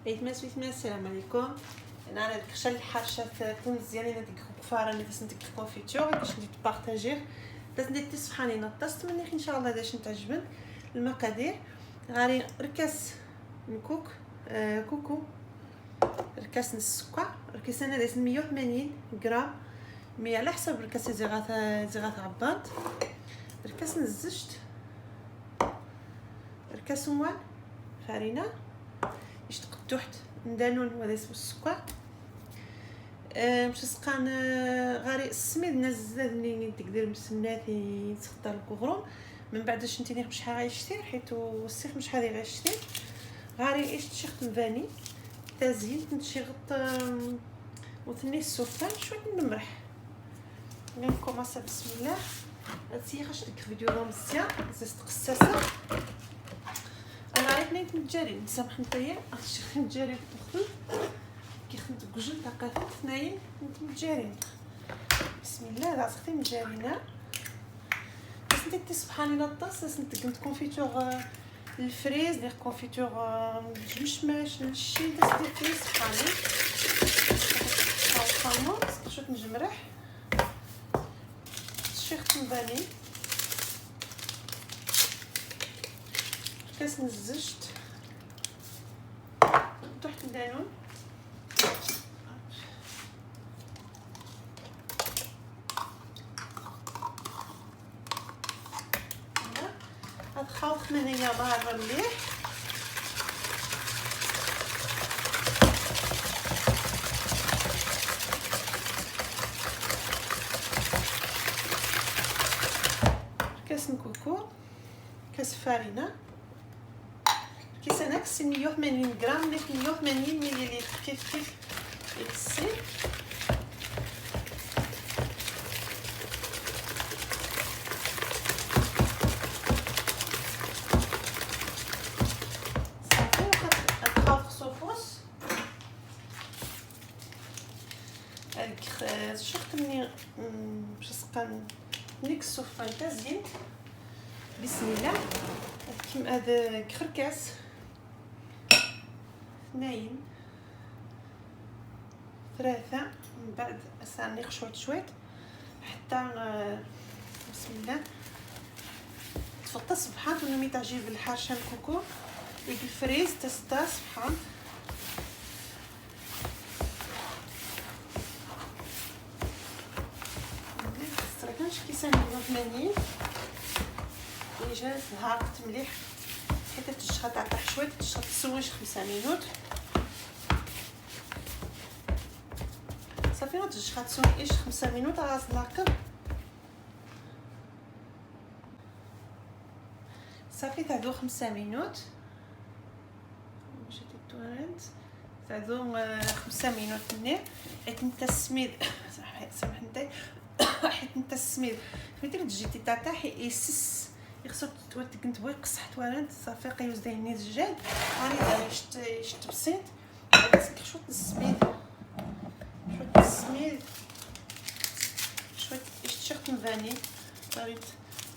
ايتماس السلام عليكم. انا هاد الكرشه الحرشه تكون مزيانين هاد الكفاره اللي باش ندير الكونفيتور باش ندير بارطاجيه باش ندير صفحاني نطست مني ان شاء الله باش نتعجبن. المقادير غادي ركاس مكوك كوكو، ركاس نص السكر، ركاس انا داز 180 غرام 100 على حسب ركاس زغاث عباط، ركاس الزجت، ركاس موال فارينه باش تقطعت ندانون وهذا السكر باش سقان غاري السميد نزلني تقدر مسناتي تسخطر الكغروم من بعد اش نتيني مش غايشتي حيت السيخ مش هادي غايشتي غاري ايش تشيخت الفاني تزيين نشيغط وثني السكر شويه الملح. نكوماسا بسم الله. هادشي خاص ديك الفيديو راه مزيان زست قساسه. انا عرفت نيت متجارين سامح نتايا هادشي نتجاري تخدم كيخدم كوجل دقيقه اثنين متجارين. بسم الله لا سختي متجارينا بس ندير سبحان الله الطاس ندير كونفيتور الفريز دير كونفيتور مشماش الشي داس دير فريز سبحاني خالص شويه مجمرح شيخ تنباني كاس نزجت تحت الدانون هاد خلط من هي ضاربه مليح كاس كوكو، كاس فارينه، كيس انا كسي 180 غرام 180 مليلتر كيف يكسي شفت مني باش سقان نيك السفان تاع الزيت. بسم الله. كيما هذا كركاس اثنين ثلاثة من بعد سانيق شويت حتى بسم الله تفطى سبحان ونمي تعجيب الحرشه الكوكو ديك الفريز تستا سبحان كانش كيسان 80 جات هاقت مليح حتى تشخط تاع شويه تشخط تسويش 5 مينوت صافي تشخط تسويش 5 مينوت غاز لاكر صافي تعدو 5 مينوت مشيت التورنت تعدو 5 مينوت مني حيت نتا السميد سامح نتاي حيت نتا السميد ملي تجي تاع يسس يخصو كنت بغي قصح توالنت صافي قيوز دايني الزجاج راني شت بسيط نسكر شويه السميد شويه شيرت فاني طريت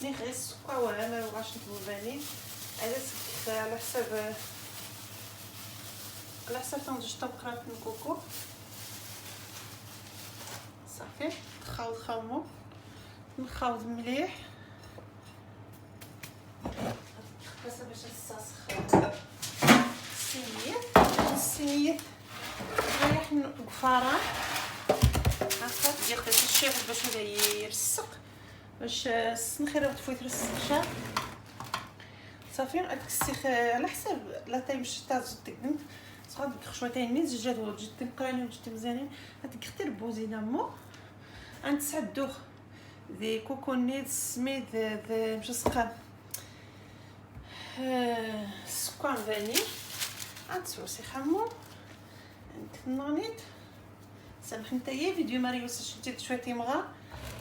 لي غير السكر ولا ما بغاش نطلب فاني على سكر على حساب تنضج طبقرات من الكوكو صافي خاومو نخاوض مليح بس باش نسخن السنيه ريح من القفاره هكا ديال الشيف باش ولا يرسق باش السنخيره تفوت يرسق صافي هذاك السيخ على حساب لا تاي مش تاز تقدم صغار ديك شويتين زجاج ولا جدي مقرانين وجدي مزيانين هذيك اختي بوزينامو عند سعدو دي كوكونيت سميد باش سقان السكر فاني غنتسوسي خمو عندك النانيت سامح نتايا فيديو ماريوس شديت شويه تيمغا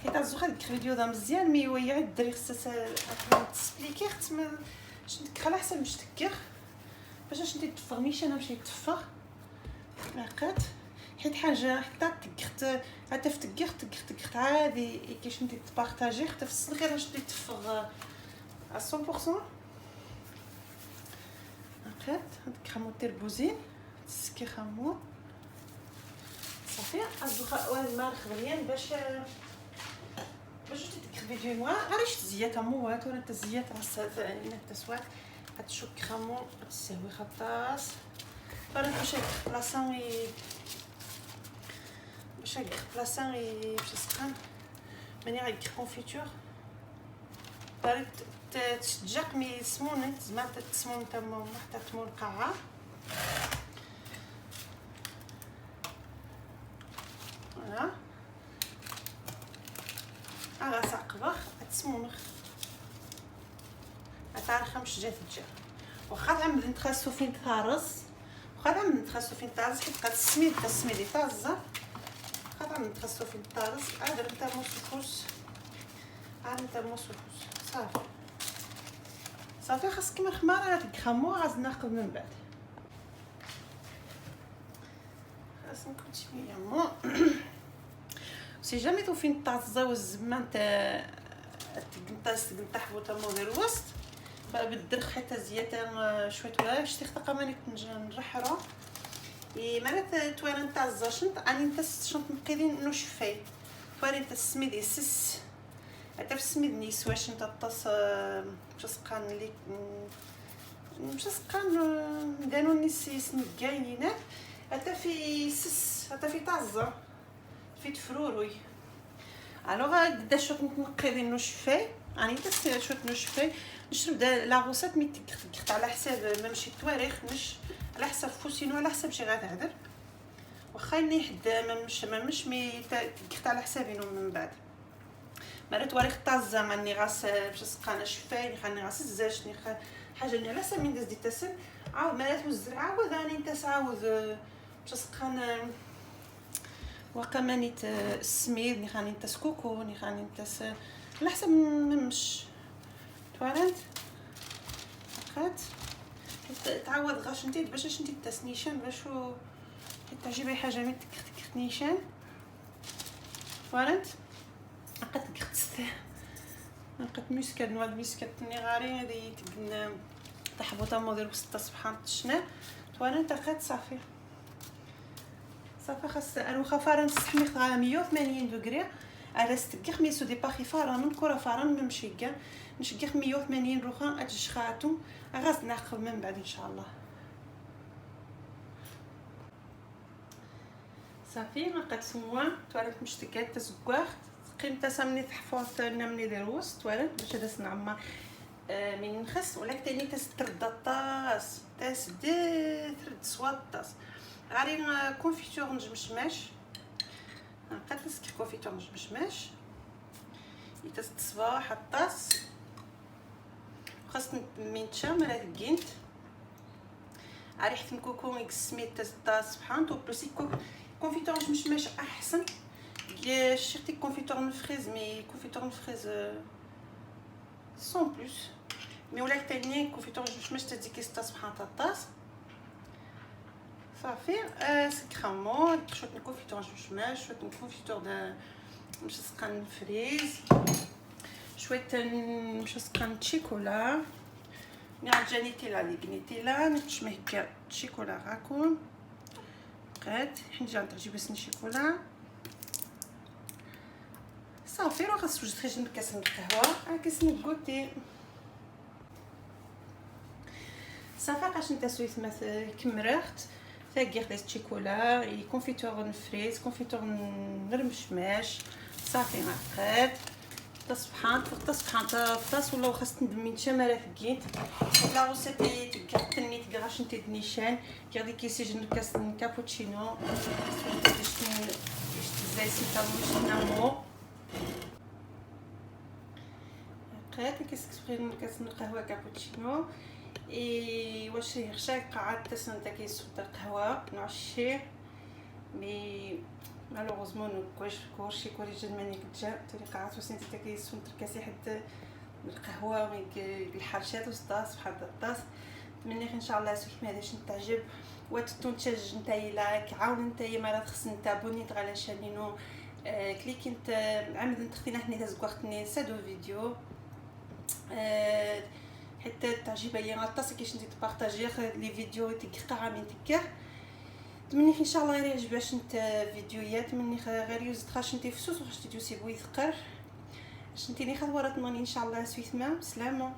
حيت الزوخه ديك الفيديو دا مزيان مي هو غير الدري خصها تسبليكي خص شدك على حسب باش تكير باش ندير تفغنيش انا ماشي نتفغ لاقات حيت حاجه حتى تكخت حتى تكخت عادي كيش ندير تبارطاجي حتى في الصغير باش ندير تفغ 100% هاد كرامو تربوزين تسكي خمو صافي. اصدقاء هاد المارخ مزيان باش تديك الفيديو نوا عريش تزيات موات ولا تزيات راسات يعني تسوات هتشوك خمو تسوي خطاس فرنت باش بلاصه باش بلاصه باش سخان ماني غير كونفيتور باريت تشجق مي سمونه زعما تسمون تما حتى تمون قاعه فوالا على ساقبخ تسمونخ تعرف مش جات تجا واخا تعمد نتخاسو فين تارس واخا تعمد نتخاسو فين تارس حيت قد السميد طازه واخا تعمد نتخاسو فين تارس عاد نتا موسوس صافي خاصك كيما الخماره تخمو غاز ناخذ من بعد خاص نكونتينيو مو سي جامي تو فين طازه والزمان تاع تحبو تمو غير الوسط بالدرخ حتى زياده شويه ولا شتي خطا ماني نرحرو مرات توارن تاع الزاشنط اني نتا شنط مقيدين نو شفاي توارن تاع السميد يسس حتى في السميد نيس واش نتا طاس باش سقان لي باش سقان دانو نيس سميد كاينينات حتى في سس حتى في طازه في تفروروي الوغ قدا شوط نقيدين نو شفاي اني نتا شوط نو شفاي نشرب لاغوسات مي تقطع على حساب ماشي التواريخ مش على حساب فوسينو على حساب شي غتهدر واخا ني حد مش مي تقطع على حسابي من بعد مرات تواريخ طازه ماني غاس باش سقانا شفاي خاني غاس الزاج ني حاجه اللي على سامين داز ديتاسن عاود مرات وزر عاود راني نتسعاود باش سقانا وقمانيت السميد ني خاني نتسكوكو ني خاني نتس على حساب مش توالنت فقط تعود غاش نتي باش نتي التسنيشان باش حتى جيبي حاجه مي تكنيشان توالنت قد قصته قد مسكات نوع المسكات ني غاري هذه تبن تحبط موديل وسط سبحان تشنا توالنت قد صافي خاص انا خفاره نستحمي غا 180 دوغري على ستكخ مي سو دي باخي فاران كره فاران نمشي كاع نشكخ 180 روخان اتشخاتو غاز ناخذ من بعد ان شاء الله صافي ما قسموا توالت مشتكات تسكوخ قيمتها سامني تحفظ نمني دروس توالت باش هذا نعمر من نخس ولا تاني تسترد الطاس ترد سواطاس غاري كونفيتور نجمشماش قد نسكي كونفيتور نجمشماش يتصباح الطاس خاصني من تشام راه كينت ريحه الكوكو يقسميت الطاس سبحان تو بلوسي كونفيتور نجمشماش احسن شريتي كونفيتور نفريز مي كونفيتور نفريز سون بلوس مي ولا تاني كونفيتور نجمشماش تديك الطاس سبحان الطاس صافي سكرامون شويه الكونفيتور نجمشماش شويه الكونفيتور باش سقان فريز شويه باش سقان شيكولا نعجن نيتيلا لي نيتيلا نتشمه هكا شيكولا راكم قاد حنجي نجيب بس شيكولا صافي راه خاص وجد خرج من كاس القهوه كاس نكوتي صافي قاش نتا سويت كمرخت تاكي خديت شيكولا كونفيتور نفريز كونفيتور نرمشماش صافي نعقد تصبحان الطاس ولا خاص ندمي شماله كيت لا روسيتي تقطني تقراش نتي دنيشان كيردي كيسي جن كاس كابوتشينو زي سيتا مش نامو قات كيسكسبري كاس القهوه كابوتشينو واش يخشى قعدت تسنت كيسود القهوه نوع الشير مي مالوغوزمون كورشي كوريجين ماني كتجا تري قعدت وسنتي كيسود كاسي حتى القهوه بالحرشات وسطاس بحال الطاس نتمنى ان شاء الله سويت ما هذاش نتعجب وتتونتج نتايا لايك عاون نتايا مرات خص نتابونيت على شانينو كليك انت عمد نتختينا حني تزقوختني سادو فيديو حتى تعجبها لي غطاس كيش انت تبارطاجي لي فيديو تيقطع من تكه تمني ان شاء الله غير يعجباش انت فيديوهات مني غير يوزد خاش انت فسوس وخاش تدوسي بوي ثقر شنتي لي خطوات ماني ان شاء الله سويت ما سلامه.